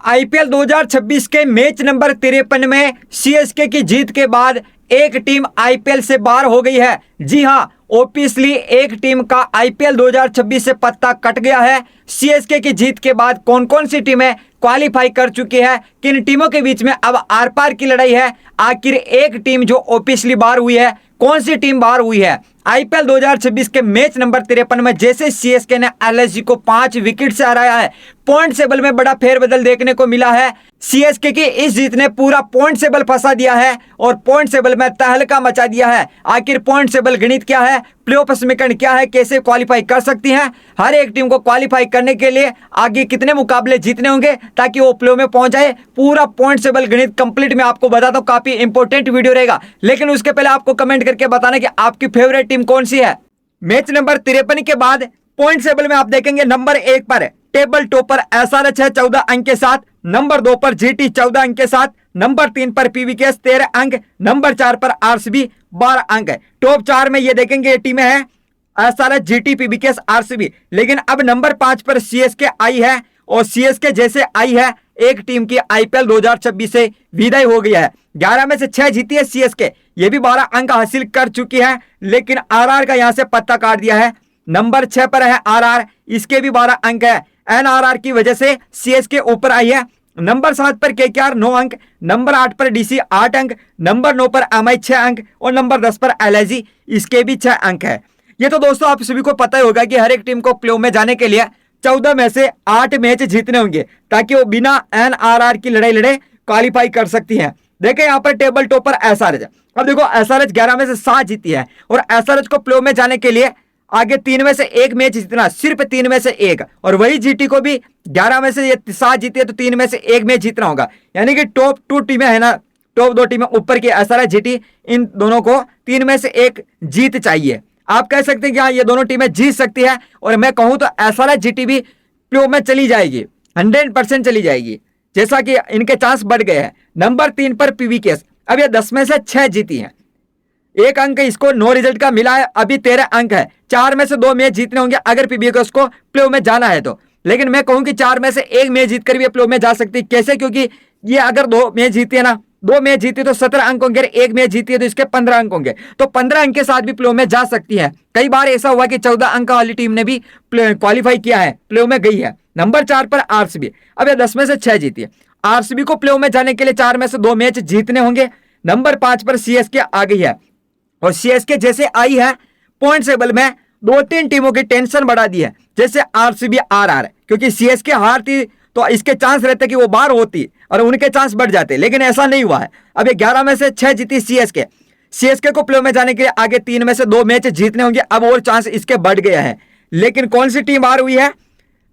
IPL 2026 के match number 53 में CSK की जीत के बाद एक टीम आईपीएल से बाहर हो गई है। जी हां, ऑब्वियसली एक टीम का आईपीएल 2026 से पत्ता कट गया है। सीएसके की जीत के बाद कौन कौन सी टीमें क्वालिफाई कर चुकी है, किन टीमों के बीच में अब आर पार की लड़ाई है, आखिर एक टीम जो ऑब्वियसली बाहर हुई है, कौन सी टीम बाहर हुई है। आईपीएल 2026 के मैच नंबर 53 में जैसे सीएसके ने एलएसजी को 5 विकेट से हराया है, पॉइंट टेबल में बड़ा फेरबदल देखने को मिला है। सीएसके की इस जीत ने पूरा पॉइंट टेबल फंसा दिया है और पॉइंट टेबल में तहलका मचा दिया है। आखिर पॉइंट टेबल गणित क्या है, प्लेऑफ समीकरण क्या है, कैसे क्वालिफाई कर सकती हैं, हर एक टीम को क्वालिफाई करने के लिए आगे कितने मुकाबले जीतने होंगे ताकि वो प्लेऑफ में पहुंच जाए, पूरा पॉइंट टेबल गणित कंप्लीट मैं आपको बताता हूं। काफी इंपॉर्टेंट वीडियो रहेगा, लेकिन उसके पहले आपको कमेंट करके बताना कि आपकी फेवरेट टीम कौन सी है। मैच नंबर 53 के बाद पॉइंट टेबल में आप देखेंगे नंबर 1 पर टेबल टॉपर एसआरएच है 14 अंक के साथ, नंबर 2 पर जीटी 14 अंक के साथ, नंबर 3 पर पीवीकेएस 13 अंक, नंबर 4 पर आरसीबी 12 अंक है। टॉप 4 में ये देखेंगे ये टीमें हैं एसआरएच, जीटी, पीवीकेएस, आरसीबी। लेकिन अब नंबर 5 पर सीएसके आई है और सीएसके जैसे आई है एक टीम की आईपीएल 2026 से विदाई हो गई है। 11 में से 6 जीती है सीएसके, ये भी 12 अंक हासिल कर चुकी है, लेकिन आरआर का यहां से पत्ता काट दिया है। नंबर 6 पर है आरआर, इसके भी 12 अंक है। एनआरआर की वजह से सीएसके ऊपर आई है। नंबर 7 पर केकेआर 9 अंक, नंबर 8 पर डीसी 8 अंक, नंबर 9 पर एमआई 6 अंक और नंबर 10 पर एलआईजी, इसके भी 6 अंक है। ये तो दोस्तों आप सभी को पता ही होगा कि हर एक टीम को प्लेऑफ में जाने के लिए 14 में से 8 मैच जीतने होंगे ताकि वो बिना एनआरआर की लड़ाई लड़े क्वालिफाई कर सकती हैं। देखें यहाँ पर टेबल टॉपर एसआरएच, अब देखो एसआरएच 11 में से 7 जीती है और एसआरएच को प्लेऑफ में जाने के लिए आगे 3 में से 1 मैच जीतना, सिर्फ 3 में से 1, और वही जीटी को भी 11 में से ये 7 जीती है तो 3 में से 1 मैच जीतना होगा। यानी कि टॉप 2 टीमें है ना, टॉप 2 टीमें ऊपर की एसआरएच, जीटी, इन दोनों को 3 में से 1 जीत चाहिए। आप कह सकते हैं कि हाँ ये दोनों टीमें जीत सकती है, और मैं कहूं तो एसआरएच, जीटी भी प्लेऑफ में चली जाएगी, 100% चली जाएगी, जैसा कि इनके चांस बढ़ गए हैं। नंबर 3 पर पीवीकेएस, अब ये 10 में से 6 जीती है, 1 अंक इसको नो रिजल्ट का मिला है, अभी 13 अंक है। 4 में से 2 मैच जीतने होंगे अगर पीवीकेएस को प्लेऑफ में जाना है तो। लेकिन मैं कहूं कि 4 में से 1 मैच जीतकर भी प्लेऑफ में जा सकती है। कैसे? क्योंकि ये अगर 2 मैच जीती है ना, 2 मैच जीती तो 17 अंक होंगे, 1 मैच जीती है तो इसके 15 अंक होंगे, तो 15 अंक के साथ भी प्लेऑफ में जा सकती है। कई बार ऐसा हुआ कि 14 अंक वाली टीम ने भी क्वालिफाई किया है, प्लेऑफ में गई है। नंबर 4 पर आरसीबी, अब ये 10 में से 6 जीती है। आरसीबी को प्लेऑफ में जाने के लिए 4 में से 2 मैच जीतने होंगे। नंबर 5 पर सीएसके आ गई है, और सीएसके जैसे आई है पॉइंट टेबल में 2-3 टीमों की टेंशन बढ़ा दी है, जैसे आरसीबी, आरआर, क्योंकि सीएसके हारती तो इसके चांस रहते कि वो बाहर होती और उनके चांस बढ़ जाते, लेकिन ऐसा नहीं हुआ है। अब ये 11 में से 6 जीती सीएसके को प्लेऑफ में जाने के लिए आगे 3 में से 2 मैच जीतने होंगे, अब और चांस इसके बढ़ गए हैं। लेकिन कौन सी टीम बाहर हुई है?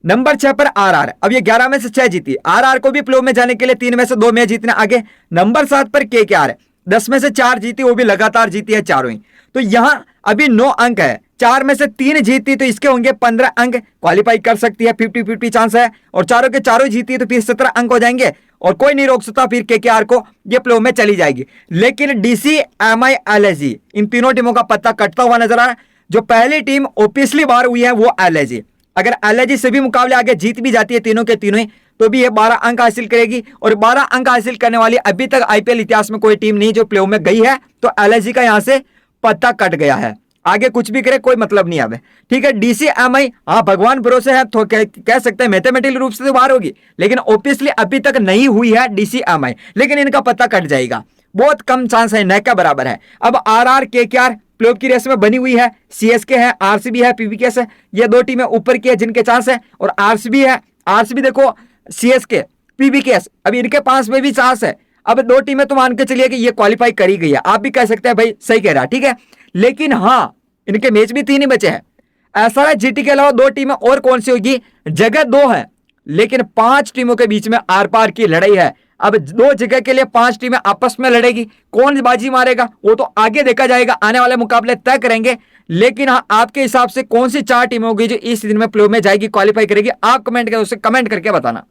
नंबर 6 पर आरआर, अब ये 11 में से 6 जीती, आरआर को भी प्लेऑफ में जाने के लिए 3 में से 2 मैच जीतने आगे। नंबर 7 पर केकेआर, 10 में से 4 जीती, वो भी लगातार जीती है चारों ही, तो यहां अभी 9 अंक है। 4 में से 3 जीती तो इसके होंगे 15 अंक, क्वालिफाई कर सकती है, 50-50 चांस है, और चारों के चारों जीती तो फिर 17 अंक हो जाएंगे और कोई नहीं रोक सकता फिर केकेआर को, ये प्लेऑफ में चली जाएगी। लेकिन डीसी, एमआई, एलआईजी, इन तीनों टीमों का पत्ता कटता हुआ नजर आ रहा है। जो पहली टीम ऑब्वियसली बाहर हुई है वो एलआईजी, अगर एलआईजी से भी मुकाबले आगे जीत भी जाती है तीनों के तीनों ही, तो भी ये 12 अंक हासिल करेगी, और 12 अंक हासिल करने वाली अभी तक आईपीएल इतिहास में कोई टीम नहीं जो प्लेऑफ में गई है, तो एलआईजी का यहां से पत्ता कट गया है। आगे कुछ भी करे कोई मतलब नहीं आवे, ठीक है। डीसी, एमआई, हाँ भगवान भरोसे है तो कह सकते हैं मैथमेटिकल रूप से तो बाहर होगी, लेकिन ऑब्वियसली अभी तक नहीं हुई है डीसी, एमआई, लेकिन इनका पत्ता कट जाएगा, बहुत कम चांस है, न के बराबर है। अब आरआर, केकेआर प्लेऑफ की रेस में बनी हुई है, सीएसके है, आरसीबी है, पीवीकेएस है, ये 2 टीमें ऊपर की है जिनके चांस है, और आरसीबी है, आरसीबी देखो, सीएसके, पीवीकेएस, अब इनके पास में भी चांस है। अब 2 टीमें तो मान के चलिए कि ये क्वालिफाई करी गई है, आप भी कह सकते हैं भाई सही कह रहा, ठीक है। लेकिन हाँ इनके मैच भी 3 ही बचे हैं। एसआरएच, जीटी के अलावा 2 टीमें और कौन सी होगी? जगह 2 है, लेकिन 5 टीमों के बीच में आर पार की लड़ाई है। अब 2 जगह के लिए 5 टीमें आपस में लड़ेगी, कौन बाजी मारेगा वो तो आगे देखा जाएगा, आने वाले मुकाबले तय करेंगे। लेकिन हाँ आपके हिसाब से कौन सी 4 टीमें होगी जो इस दिन में प्लेऑफ में जाएगी, क्वालिफाई करेगी? आप कमेंट करके बताना।